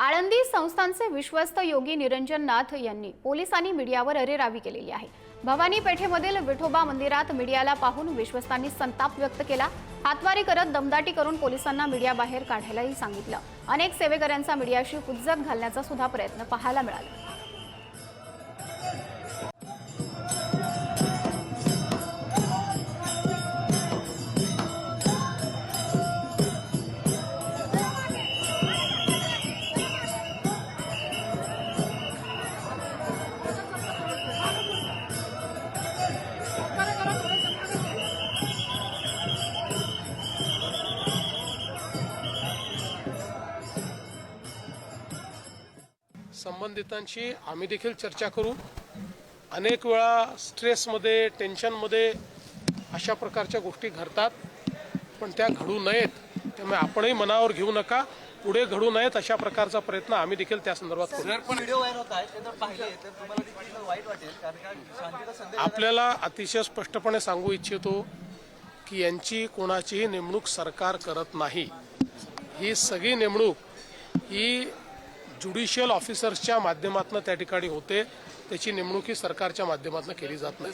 आळंदी संस्थानचे विश्वस्त योगी निरंजन नाथ यांनी पोलिसांनी मीडियावर अरेरावी केलेली आहे। भवानी पेठेमधील विठोबा मंदिरात मीडियाला पाहून विश्वस्तांनी संताप व्यक्त केला। हातवारी करत दमदाटी करून पोलिसांना मीडिया बाहेर काढायलाही सांगितलं। अनेक सेवेकऱ्यांचा मीडियाशी हुज्जत घालण्याचा सुद्धा प्रयत्न पाहायला मिळाला। संबंधितांशी आम्ही देखील चर्चा करू। अनेक वेळा स्ट्रेसमध्ये टेन्शनमध्ये अशा प्रकारच्या गोष्टी घडतात, पण त्या घडू नयेत। त्यामुळे आपणही मनावर घेऊ नका, पुढे घडू नयेत अशा प्रकारचा प्रयत्न आम्ही देखील त्या संदर्भात करू। व्हिडिओ व्हायरल होत आहे ते जर पाहिले तर तुम्हाला देखील वाईट वाटेल, कारण का शांतीचा संदेश आपल्याला अतिशय स्पष्टपणे सांगू इच्छितो की यांची कोणाचीही नेमणूक सरकार करत नाही। ही सगळी नेमणूक ही ज्युडिशियल ऑफिसर्सच्या माध्यमातून त्या ठिकाणी होते। त्याची नेमणूक ही सरकारच्या माध्यमातून केली जात नाही।